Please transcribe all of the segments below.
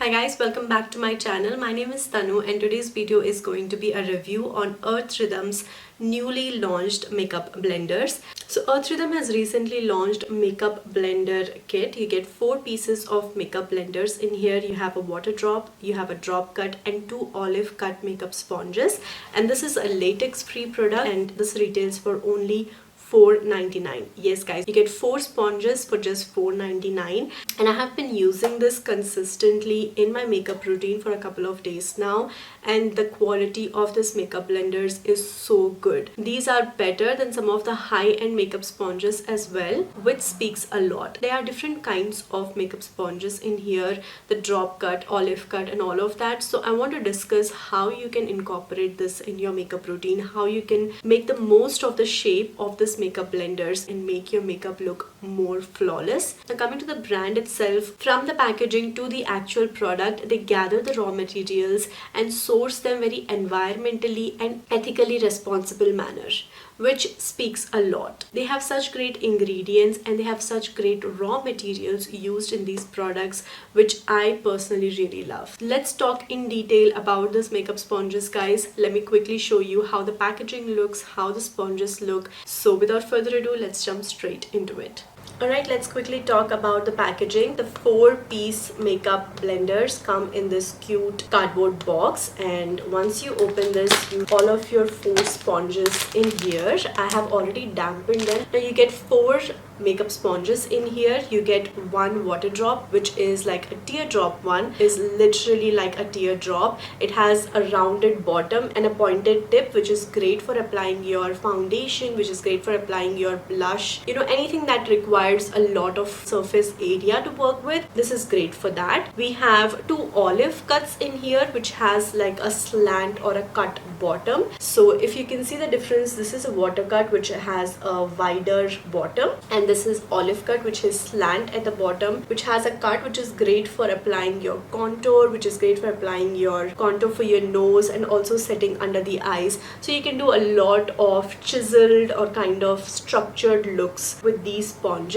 Hi guys, welcome back to my channel. My name is Tanu and today's video is going to be a review on Earth Rhythm's newly launched makeup blenders. So Earth Rhythm has recently launched makeup blender kit. You get 4 pieces of makeup blenders. In here you have a water drop, you have a drop cut and 2 olive cut makeup sponges, and this is a latex free product and this retails for only $4.99. Yes guys, you get 4 sponges for just $4.99, and I have been using this consistently in my makeup routine for a couple of days now, and the quality of this makeup blenders is so good. These are better than some of the high-end makeup sponges as well, which speaks a lot. There are different kinds of makeup sponges in here, the drop cut, olive cut and all of that. So I want to discuss how you can incorporate this in your makeup routine, how you can make the most of the shape of this makeup blenders and make your makeup look more flawless. Now coming to the brand itself, from the packaging to the actual product, they gather the raw materials and source them very environmentally and ethically responsible manner, which speaks a lot. They have such great ingredients and they have such great raw materials used in these products, which I personally really love. Let's talk in detail about this makeup sponges, guys. Let me quickly show you how the packaging looks, how the sponges look. So without further ado, let's jump straight into it. Alright, let's quickly talk about the packaging. The 4-piece makeup blenders come in this cute cardboard box, and once you open this, all of your 4 sponges in here. I have already dampened them. Now you get 4 makeup sponges in here. You get 1 water drop, which is like a teardrop one, is literally like a teardrop. It has a rounded bottom and a pointed tip, which is great for applying your foundation, which is great for applying your blush, anything that requires a lot of surface area to work with. This is great for that. We have 2 olive cuts in here, which has like a slant or a cut bottom. So if you can see the difference, this is a water cut which has a wider bottom, and this is olive cut which is slant at the bottom, which has a cut which is great for applying your contour, which is great for applying your contour for your nose and also setting under the eyes. So you can do a lot of chiseled or kind of structured looks with these sponges.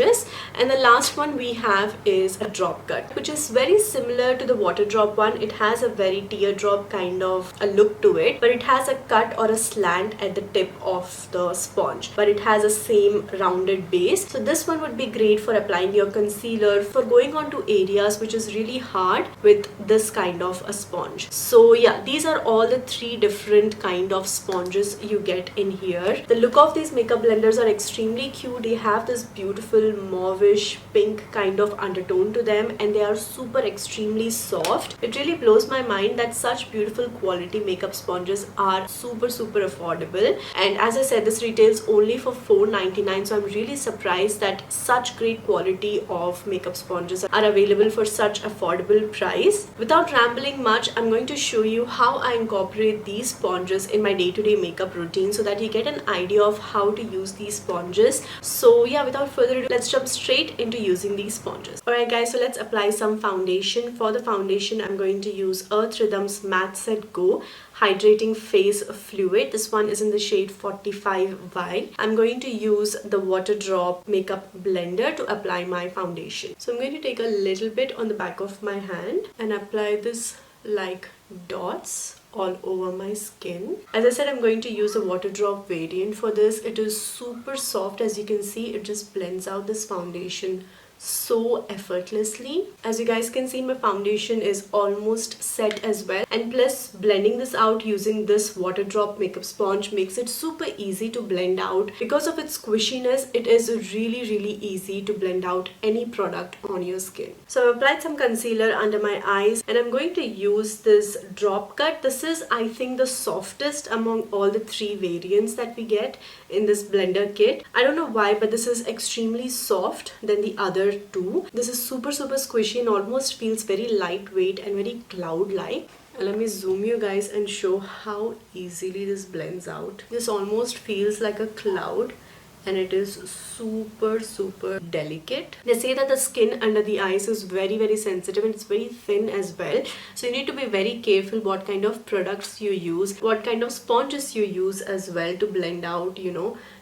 And the last one we have is a drop cut, which is very similar to the water drop one. It has a very teardrop kind of a look to it, but it has a cut or a slant at the tip of the sponge, but it has a same rounded base. So this one would be great for applying your concealer, for going on to areas which is really hard with this kind of a sponge. So yeah, these are all the 3 different kind of sponges you get in here. The look of these makeup blenders are extremely cute. They have this beautiful mauvish pink kind of undertone to them, and they are super extremely soft. It really blows my mind that such beautiful quality makeup sponges are super affordable, and as I said, this retails only for $4.99. so I'm really surprised that such great quality of makeup sponges are available for such affordable price. Without rambling much, I'm going to show you how I incorporate these sponges in my day-to-day makeup routine so that you get an idea of how to use these sponges. So yeah, without further ado, let's jump straight into using these sponges. Alright guys, so let's apply some foundation. For the foundation, I'm going to use Earth Rhythm's Matte Set Go Hydrating Face Fluid. This one is in the shade 45Y. I'm going to use the Water Drop Makeup Blender to apply my foundation. So I'm going to take a little bit on the back of my hand and apply this like dots all over my skin. As I said, I'm going to use a water drop variant for this. It is super soft. As you can see, it just blends out this foundation so effortlessly. As you guys can see, my foundation is almost set as well, and plus blending this out using this water drop makeup sponge makes it super easy to blend out. Because of its squishiness, it is really easy to blend out any product on your skin. So I've applied some concealer under my eyes, and I'm going to use this drop cut. This is, I think, the softest among all the 3 variants that we get in this blender kit. I don't know why, but this is extremely soft than the other 2. This is super squishy and almost feels very lightweight and very cloud-like. Let me zoom you guys and show how easily this blends out. This almost feels like a cloud, and it is super delicate. They say that the skin under the eyes is very sensitive and it's very thin as well, so you need to be very careful what kind of products you use, what kind of sponges you use as well to blend out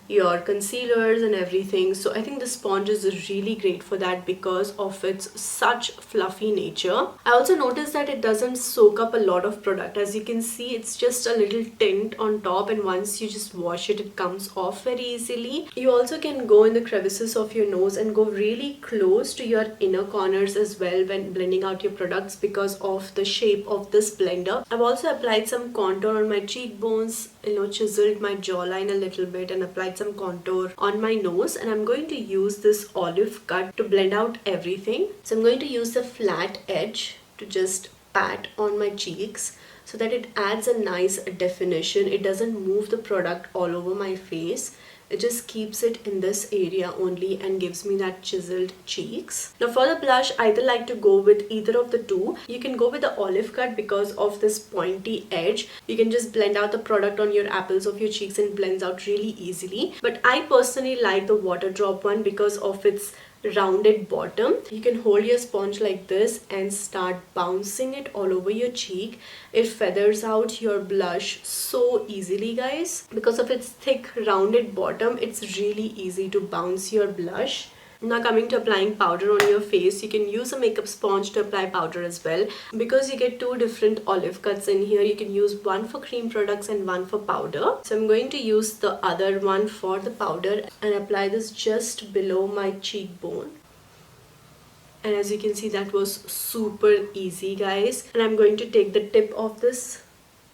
your concealers and everything. So I think the sponge is really great for that because of its such fluffy nature. I also noticed that it doesn't soak up a lot of product. As you can see, it's just a little tint on top, and once you just wash it, it comes off very easily. You also can go in the crevices of your nose and go really close to your inner corners as well when blending out your products because of the shape of this blender. I've also applied some contour on my cheekbones, chiseled my jawline a little bit and applied some contour on my nose, and I'm going to use this olive cut to blend out everything. So I'm going to use the flat edge to just pat on my cheeks so that it adds a nice definition. It doesn't move the product all over my face. It just keeps it in this area only and gives me that chiseled cheeks. Now for the blush, I either like to go with either of the two. You can go with the olive cut because of this pointy edge. You can just blend out the product on your apples of your cheeks and blends out really easily. But I personally like the water drop one because of its rounded bottom. You can hold your sponge like this and start bouncing it all over your cheek. It feathers out your blush so easily, guys. Because of its thick rounded bottom, it's really easy to bounce your blush. Now coming to applying powder on your face, you can use a makeup sponge to apply powder as well. Because you get two different olive cuts in here, you can use one for cream products and one for powder. So I'm going to use the other one for the powder and apply this just below my cheekbone. And as you can see, that was super easy, guys. And I'm going to take the tip of this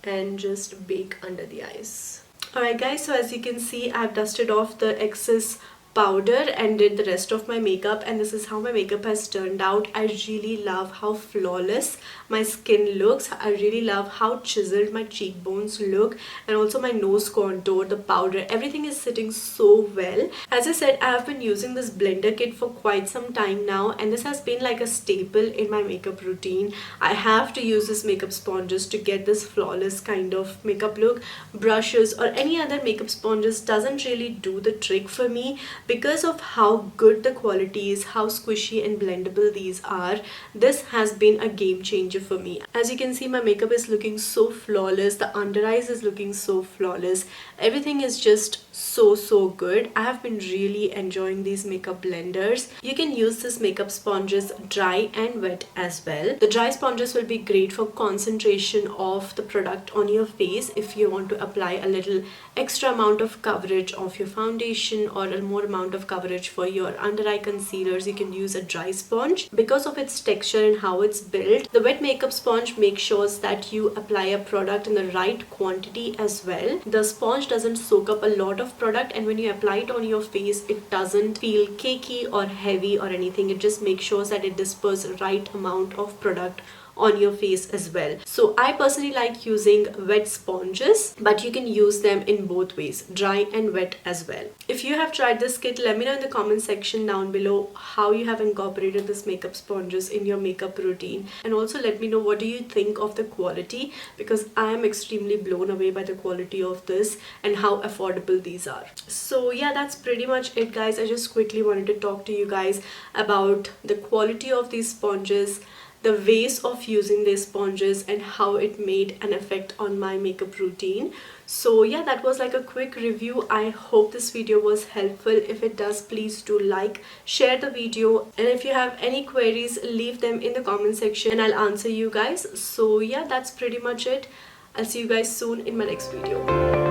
and just bake under the eyes. Alright guys, so as you can see, I've dusted off the excess powder and did the rest of my makeup, and this is how my makeup has turned out. I really love how flawless my skin looks. I really love how chiseled my cheekbones look, and also my nose contour, the powder, everything is sitting so well. As I said, I have been using this blender kit for quite some time now, and this has been like a staple in my makeup routine. I have to use this makeup sponges to get this flawless kind of makeup look. Brushes or any other makeup sponges doesn't really do the trick for me. Because of how good the quality is, how squishy and blendable these are, this has been a game changer for me. As you can see, my makeup is looking so flawless. The under eyes is looking so flawless. Everything is just so good. I have been really enjoying these makeup blenders. You can use this makeup sponges dry and wet as well. The dry sponges will be great for concentration of the product on your face if you want to apply a little extra amount of coverage of your foundation or a more amount of coverage for your under eye concealers. You can use a dry sponge. Because of its texture and how it's built, the wet makeup sponge makes sure that you apply a product in the right quantity as well. The sponge doesn't soak up a lot of product, and when you apply it on your face, it doesn't feel cakey or heavy or anything. It just makes sure that it disperses the right amount of product on your face as well. So I personally like using wet sponges, but you can use them in both ways, dry and wet as well. If you have tried this kit, let me know in the comment section down below how you have incorporated this makeup sponges in your makeup routine, and also let me know what do you think of the quality, because I am extremely blown away by the quality of this and how affordable these are. So yeah, that's pretty much it, guys. I just quickly wanted to talk to you guys about the quality of these sponges, the ways of using these sponges, and how it made an effect on my makeup routine. So yeah, that was like a quick review. I hope this video was helpful. If it does, please do like, share the video, and if you have any queries, leave them in the comment section and I'll answer you guys. So yeah, that's pretty much it. I'll see you guys soon in my next video.